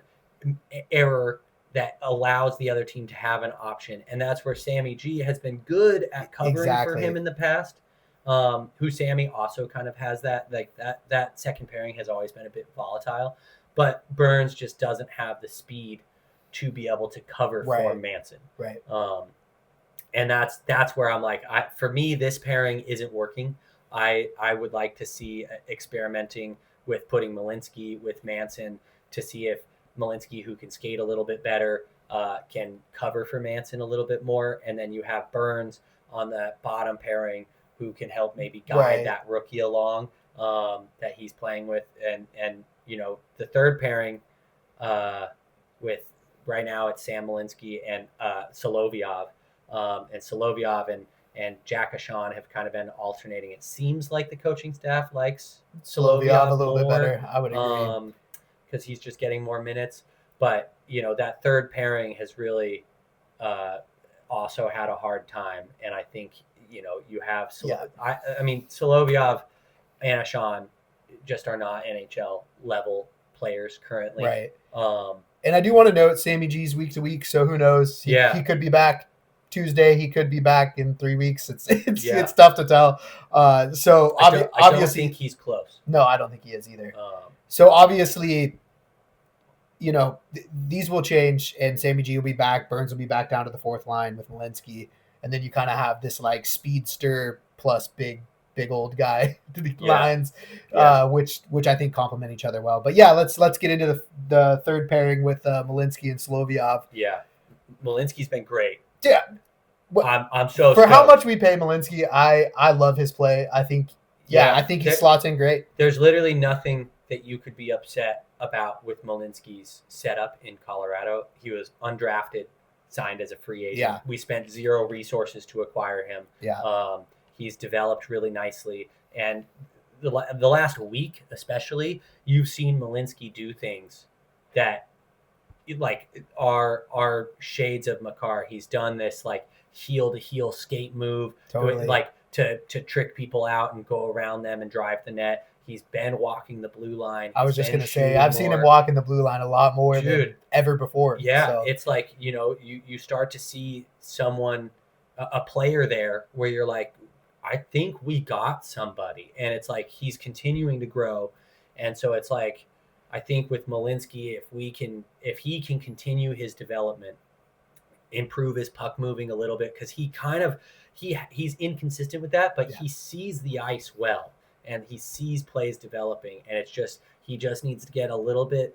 error that allows the other team to have an option. And that's where Sammy G has been good at covering for him in the past. Who Sammy also kind of has that, like that second pairing has always been a bit volatile, but Burns just doesn't have the speed to be able to cover for Manson. Right. And that's where I'm like, for me, this pairing isn't working. I would like to see experimenting with putting Malinsky with Manson to see if Malinsky, who can skate a little bit better, can cover for Manson a little bit more. And then you have Burns on the bottom pairing who can help maybe guide that rookie along that he's playing with. And the third pairing with right now it's Sam Malinsky and Solovyov. And Solovyov and Jack Ashan have kind of been alternating. It seems like the coaching staff likes Solovyov a little bit better. I would agree. Because he's just getting more minutes. But, that third pairing has really also had a hard time. And I think, you have Solovyov and Ashan just are not NHL level players currently. Right. And I do want to note Sammy G's week to week. So who knows? He could be back Tuesday. He could be back in 3 weeks. It's tough to tell. So obviously, I don't think he's close. No, I don't think he is either. So obviously, these will change, and Sammy G will be back. Burns will be back down to the fourth line with Malinsky, and then you kind of have this like speedster plus big old guy lines, which I think complement each other well. But let's get into the third pairing with Malinsky and Solovyov. Yeah, Malinsky's been great. Yeah. I'm so for stoked. How much we pay Malinsky, I love his play. I think I think he slots in great. There's literally nothing that you could be upset about with Malinsky's setup in Colorado. He was undrafted, signed as a free agent. Yeah. We spent zero resources to acquire him. Yeah. He's developed really nicely, and the last week especially, you've seen Malinsky do things that are shades of Makar. He's done this like heel to heel skate move, to trick people out and go around them and drive the net. He's been walking the blue line. I was just going to say, I've seen him walking the blue line a lot more than ever before. Yeah, so. It's like, you start to see someone, a player there where you're like, I think we got somebody. And it's like he's continuing to grow. And so it's like, I think with Malinsky, if he can continue his development, improve his puck moving a little bit, because he's inconsistent with that, but he sees the ice well. And he sees plays developing, and he just needs to get a little bit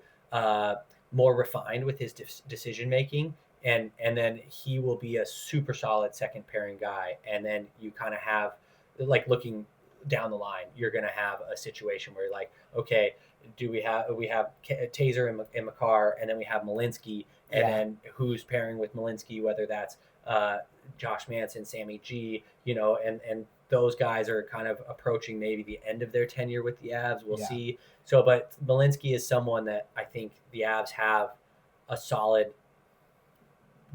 more refined with his decision making, and then he will be a super solid second pairing guy. And then you kind of have, like, looking down the line, you're going to have a situation where you're like, okay, we have Taser and Makar, and then we have Malinsky, and then who's pairing with Malinsky, whether that's Josh Manson, Sammy G, and those guys are kind of approaching maybe the end of their tenure with the Avs. We'll see. So, but Malinsky is someone that I think the Avs have a solid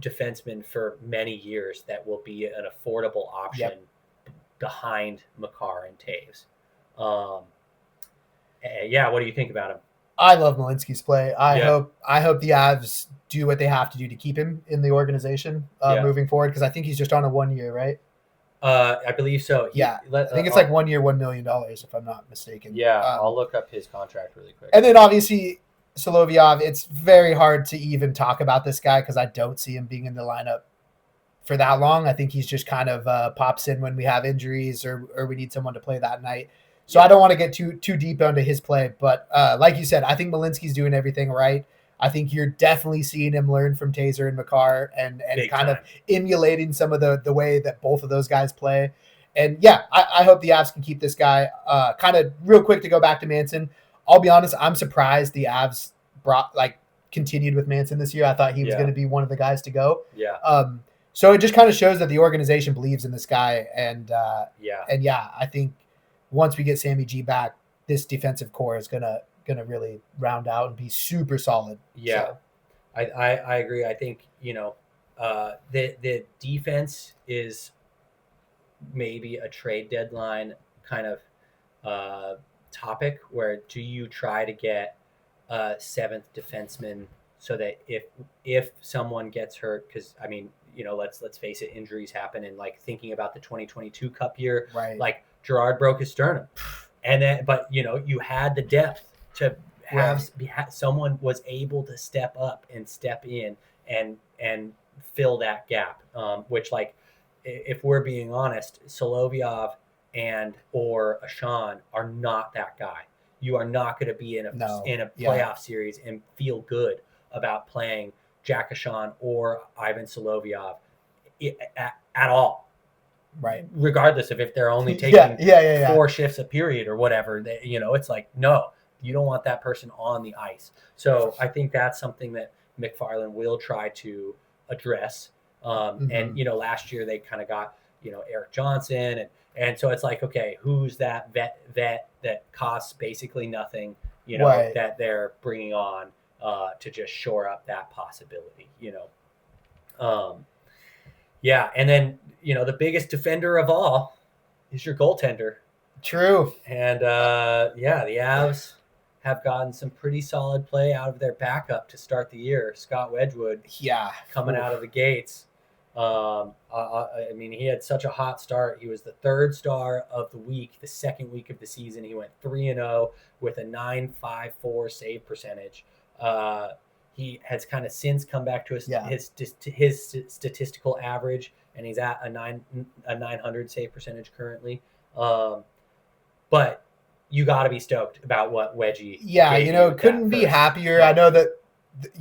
defenseman for many years that will be an affordable option behind Makar and Taves. What do you think about him? I love Malinsky's play. I hope the Avs do what they have to do to keep him in the organization moving forward, because I think he's just on a 1 year, right? I believe so. I think it's like 1 year, $1 million, if I'm not mistaken. Yeah, I'll look up his contract really quick. And then obviously Solovyov, it's very hard to even talk about this guy because I don't see him being in the lineup for that long. I think he's just kind of pops in when we have injuries or we need someone to play that night. So I don't want to get too deep into his play. But like you said, I think Malinsky's doing everything right. I think you're definitely seeing him learn from Taser and Makar and kind of emulating some of the way that both of those guys play. And I hope the Avs can keep this guy. Kind of real quick to go back to Manson. I'll be honest, I'm surprised the Avs continued with Manson this year. I thought he was going to be one of the guys to go. So it just kind of shows that the organization believes in this guy. And I think once we get Sammy G back, this defensive core is gonna really round out and be super solid. So. I agree. I think the defense is maybe a trade deadline kind of topic, where do you try to get a seventh defenseman so that if someone gets hurt, because I mean, let's face it, injuries happen, and like thinking about the 2022 Cup year, right? Like Gerard broke his sternum, and then but you had the depth to have someone was able to step up and step in and fill that gap, which, like, if we're being honest, Solovyov and or Ashan are not that guy. You are not going to be in a playoff series and feel good about playing Jack Ashan or Ivan Solovyov at all. Right. Regardless of if they're only taking 4 shifts a period or whatever, it's like, no, you don't want that person on the ice. So I think that's something that McFarland will try to address. And, last year they kind of got, Eric Johnson. And so it's like, okay, who's that vet that costs basically nothing, that they're bringing on to just shore up that possibility, and then, the biggest defender of all is your goaltender. True. And, the Avs have gotten some pretty solid play out of their backup to start the year. Scott Wedgwood, coming out of the gates. I mean, he had such a hot start. He was the 3rd star of the week, the 2nd week of the season. He went 3-0 with a .954 save percentage. He has kind of since come back to his statistical average, and he's at a 900 save percentage currently. But you got to be stoked about what Wedgie. Couldn't be happier. I know that,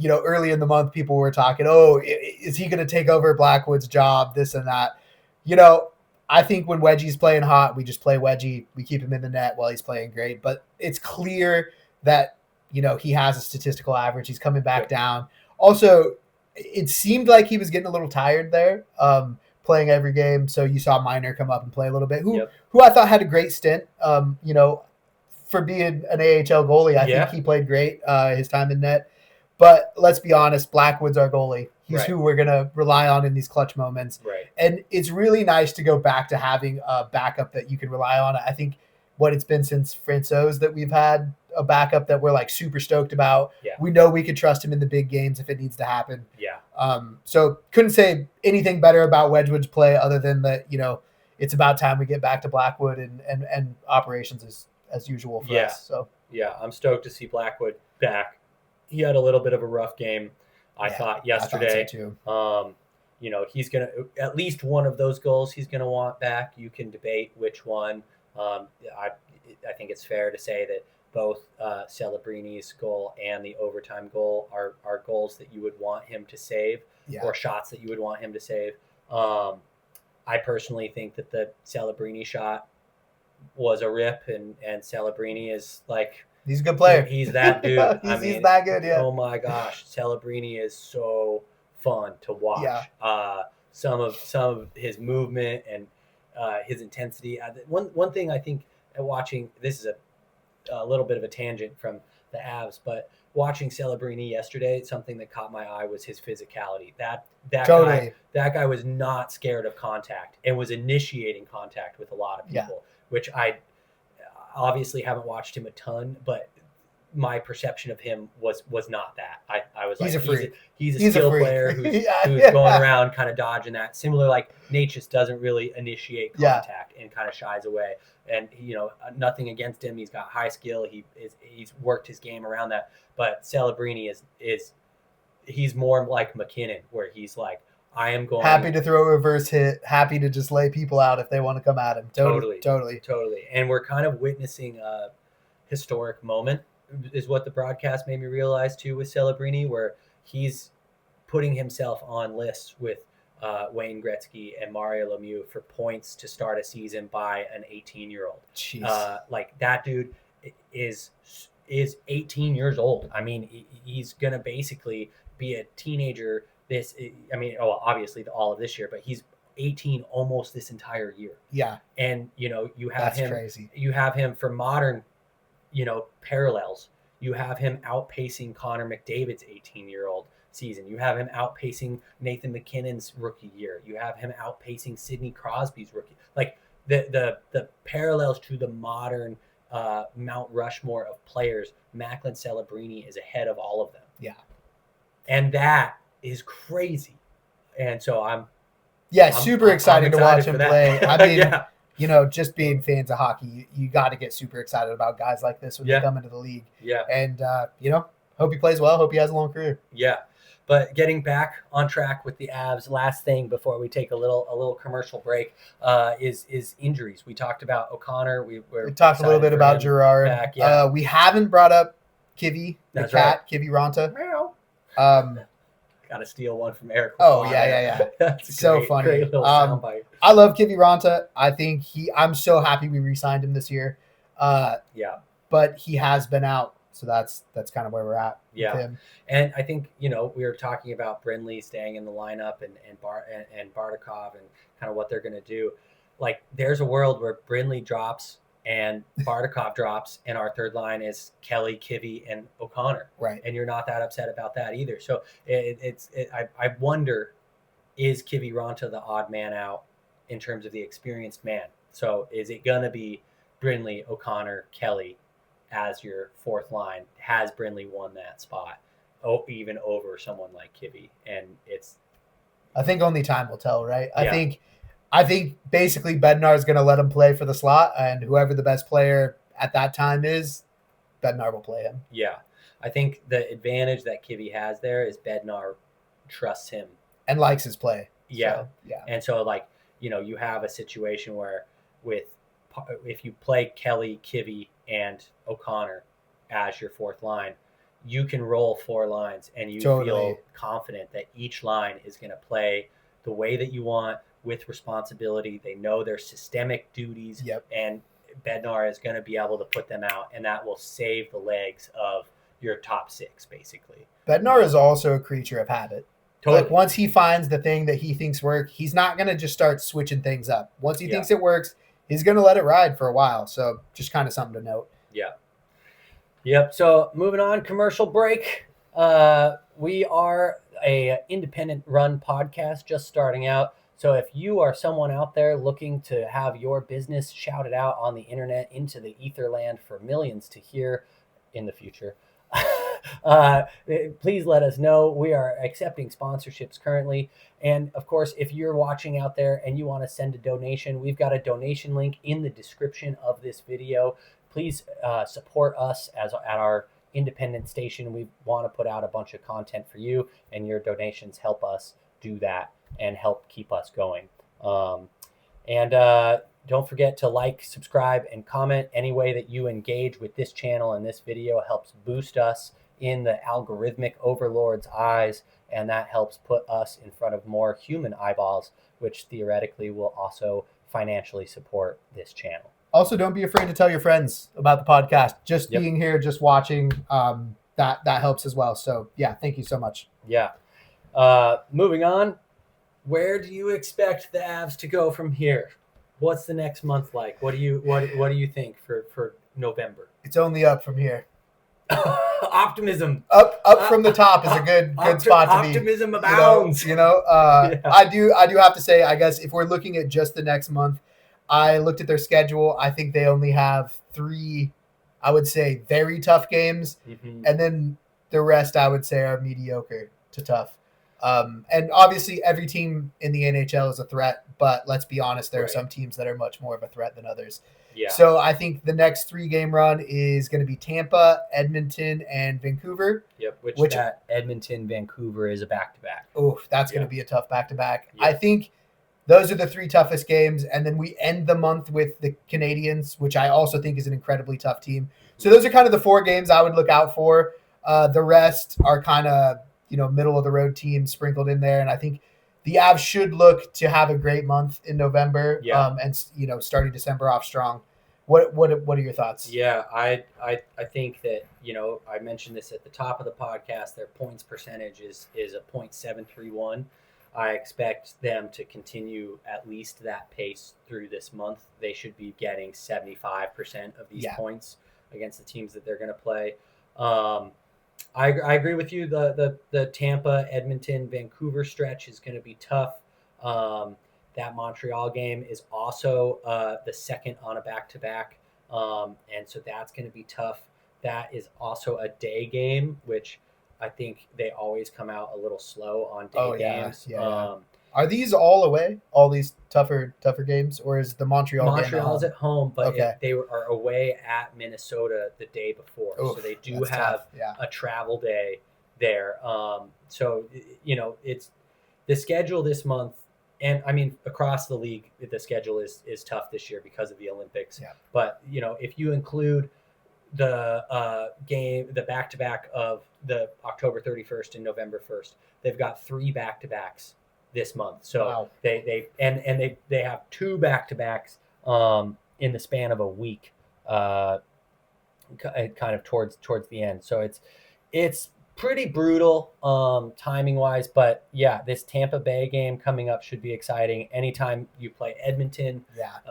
early in the month, people were talking, oh, is he going to take over Blackwood's job, this and that. I think when Wedgie's playing hot, we just play Wedgie. We keep him in the net while he's playing great. But it's clear that, he has a statistical average. He's coming back down. Also, it seemed like he was getting a little tired there, playing every game. So you saw Miner come up and play a little bit, who I thought had a great stint, for being an AHL goalie. I think he played great his time in net. But let's be honest, Blackwood's our goalie. He's who we're going to rely on in these clutch moments. Right. And it's really nice to go back to having a backup that you can rely on. I think what it's been since Francouz that we've had a backup that we're like super stoked about. Yeah. We know we could trust him in the big games if it needs to happen. Yeah. So couldn't say anything better about Wedgwood's play other than that, it's about time we get back to Blackwood and operations as usual for us. So I'm stoked to see Blackwood back. He had a little bit of a rough game, I thought, yesterday. I thought so too. He's going to, at least one of those goals he's going to want back. You can debate which one. I think it's fair to say that both Celebrini's goal and the overtime goal are goals that you would want him to save, or shots that you would want him to save. I personally think that the Celebrini shot was a rip, and Celebrini is like He's a good player. He's that dude. He's that good, yeah. Oh my gosh, Celebrini is so fun to watch. Yeah. Some of his movement and his intensity. One thing I think watching this is a little bit of a tangent from the Avs, but watching Celebrini yesterday, something that caught my eye was his physicality. That Totally. guy was not scared of contact and was initiating contact with a lot of people, which I obviously haven't watched him a ton, but my perception of him was not that. I was He's like, a freak. He's a skill player who's going around kind of dodging that. Similar, like Nate just doesn't really initiate contact and kind of shies away. And nothing against him. He's got high skill. He's worked his game around that. But Celebrini he's more like McKinnon, where he's like, I am going happy to throw a reverse hit, happy to just lay people out if they want to come at him. Totally. And we're kind of witnessing a historic moment, is what the broadcast made me realize too with Celebrini, where he's putting himself on lists with Wayne Gretzky and Mario Lemieux for points to start a season by an 18-year-old. Like that dude is 18 years old. I mean, he's gonna basically be a teenager. Obviously all of this year, but he's 18 almost this entire year. Yeah. And you have him. Crazy. You have him for modern, parallels. You have him outpacing Connor McDavid's 18-year-old season. You have him outpacing Nathan McKinnon's rookie year. You have him outpacing Sidney Crosby's rookie. Like the parallels to the modern Mount Rushmore of players, Macklin Celebrini is ahead of all of them. Yeah. And that is crazy. And so I'm super excited to watch him play. I mean, just being fans of hockey, you got to get super excited about guys like this when they come into the league. Yeah. And, hope he plays well. Hope he has a long career. Yeah. But getting back on track with the Avs, last thing before we take a little commercial break is injuries. We talked about O'Connor. We talked a little bit about Girard. Back, yeah. We haven't brought up Kivy, That's cat, right. Kivy Ranta. Meow. Got to steal one from Eric. Yeah. That's so great, funny. Great little soundbite. I love Kivy Ranta. I think I'm so happy we re-signed him this year. But he has been out, so that's kind of where we're at with him. And I think we were talking about Brindley staying in the lineup and Bardakov and kind of what they're going to do. Like, there's a world where Brindley drops and Bardakov drops, and our third line is Kelly, Kivy, and O'Connor. Right. And you're not that upset about that either. So I wonder, is Kivy Ranta the odd man out in terms of the experienced man? So is it going to be Brindley, O'Connor, Kelly as your fourth line? Has Brindley won that spot? Even over someone like Kivy? And I think only time will tell, right? I think basically Bednar is going to let him play for the slot, and whoever the best player at that time is, Bednar will play him. Yeah. I think the advantage that Kivy has there is Bednar trusts him. And likes his play. Yeah. So, yeah. And so, you have a situation where if you play Kelly, Kivy, and O'Connor as your fourth line, you can roll four lines and you feel confident that each line is going to play the way that you want, with responsibility. They know their systemic duties, and Bednar is going to be able to put them out, and that will save the legs of your top six, basically. Bednar is also a creature of habit. Totally. Like, once he finds the thing that he thinks works, he's not going to just start switching things up. Once he thinks it works, he's going to let it ride for a while. So just kind of something to note. Yeah. Yep. So moving on, commercial break. We are a independent run podcast just starting out. So if you are someone out there looking to have your business shouted out on the internet into the etherland for millions to hear in the future, please let us know. We are accepting sponsorships currently. And of course, if you're watching out there and you want to send a donation, we've got a donation link in the description of this video. Please support us at our independent station. We want to put out a bunch of content for you, and your donations help us do that and help keep us going. And don't forget to like, subscribe, and comment. Any way that you engage with this channel and this video helps boost us in the algorithmic overlord's eyes, and that helps put us in front of more human eyeballs, which theoretically will also financially support this channel. Also, don't be afraid to tell your friends about the podcast. Just Yep. being here, just watching, that helps as well. So yeah, thank you so much. Yeah. Moving on. Where do you expect the Avs to go from here? What's the next month like? What do you think for November? It's only up from here. Optimism. Up from the top is a good spot to be. Optimism abounds. Yeah. I do have to say, I guess if we're looking at just the next month, I looked at their schedule. I think they only have 3, I would say, very tough games, and then the rest I would say are mediocre to tough. And obviously every team in the NHL is a threat, but let's be honest, there are some teams that are much more of a threat than others. Yeah. So I think the next 3-game run is going to be Tampa, Edmonton, and Vancouver. Yep. Which that Edmonton, Vancouver is a back-to-back. Oh, that's going to be a tough back-to-back. Yeah. I think those are the 3 toughest games, and then we end the month with the Canadiens, which I also think is an incredibly tough team. So those are kind of the 4 games I would look out for. The rest are kind of middle of the road teams sprinkled in there, and I think the Avs should look to have a great month in November. Yeah. And starting December off strong. What are your thoughts? Yeah, I think that I mentioned this at the top of the podcast. Their points percentage is a .731. I expect them to continue at least that pace through this month. They should be getting 75% of these points against the teams that they're going to play. I agree with you. The Tampa, Edmonton, Vancouver stretch is going to be tough. That Montreal game is also the second on a back-to-back, and so that's going to be tough. That is also a day game, which I think they always come out a little slow on day games. Yeah. Are these all away? All these tougher games, or is the Montreal's at home, but they are away at Minnesota the day before, so they do have a travel day there. So it's the schedule this month, and I mean across the league, the schedule is tough this year because of the Olympics. Yeah. But if you include the game, the back-to-back of the October 31st and November 1st, they've got 3 back-to-backs this month. So they have 2 back-to-backs in the span of a week, kind of towards the end. So it's pretty brutal timing wise, but yeah, this Tampa Bay game coming up should be exciting. Anytime you play Edmonton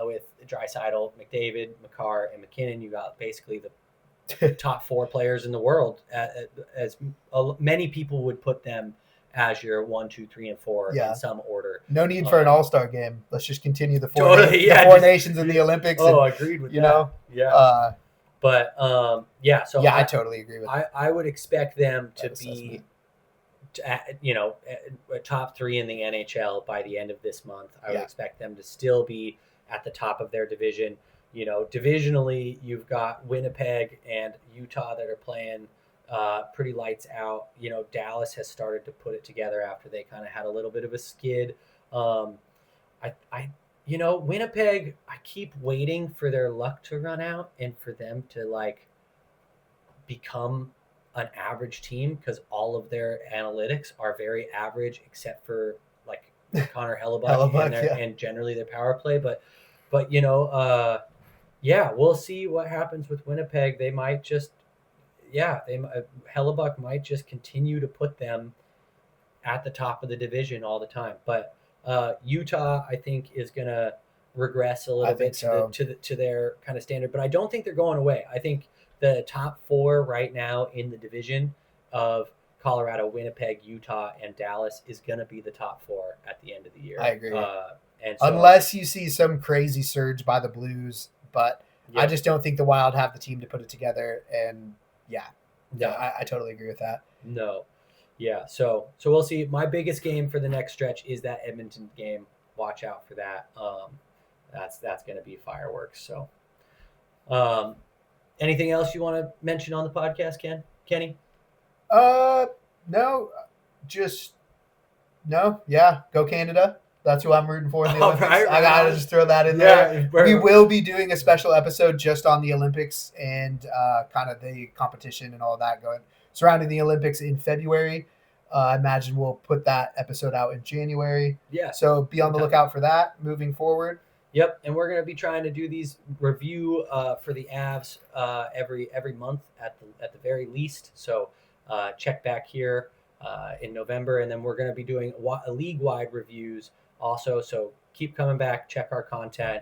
with Draisaitl, McDavid, Makar, and McKinnon, you got basically the top 4 players in the world, as many people would put them as your 1, 2, 3, and 4 in some order. No need for an all-star game. Let's just continue the 4 totally, nations in the Olympics. I agreed with that. Yeah. But so I totally agree with that. I would expect them to be a top 3 in the NHL by the end of this month. I would expect them to still be at the top of their division. Divisionally, you've got Winnipeg and Utah that are playing pretty lights out. Dallas has started to put it together after they kind of had a little bit of a skid. Winnipeg, I keep waiting for their luck to run out and for them to become an average team, because all of their analytics are very average except for Connor Hellebuck and generally their power play. But we'll see what happens with Winnipeg. They might just Hellebuck might just continue to put them at the top of the division all the time. But Utah, I think, is going to regress a little bit to their kind of standard. But I don't think they're going away. I think the top 4 right now in the division of Colorado, Winnipeg, Utah, and Dallas is going to be the top 4 at the end of the year. I agree. And so, unless you see some crazy surge by the Blues, but I just don't think the Wild have the team to put it together. And I totally agree with that. No. Yeah, so we'll see. My biggest game for the next stretch is that Edmonton game. Watch out for that. That's going to be fireworks. So, anything else you want to mention on the podcast, Kenny? No, go Canada. That's who I'm rooting for in the Olympics. Right. I gotta just throw that in there. We will be doing a special episode just on the Olympics and kind of the competition and all that going surrounding the Olympics in February. I imagine we'll put that episode out in January. Yeah. So be on the lookout for that moving forward. Yep, and we're going to be trying to do these review for the Avs every month at the very least. So check back here in November, and then we're going to be doing league-wide reviews also. So keep coming back, check our content.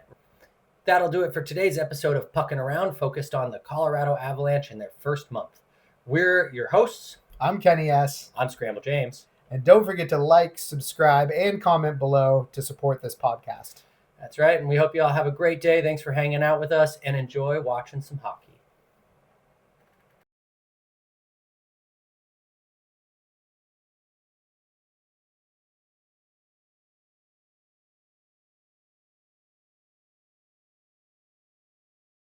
That'll do it for today's episode of Puckin Around, focused on the Colorado Avalanche in their first month. We're your hosts. I'm Kenny S. I'm Scramble James. And don't forget to like, subscribe, and comment below to support this podcast. That's right, and we hope you all have a great day. Thanks for hanging out with us, and enjoy watching some hockey.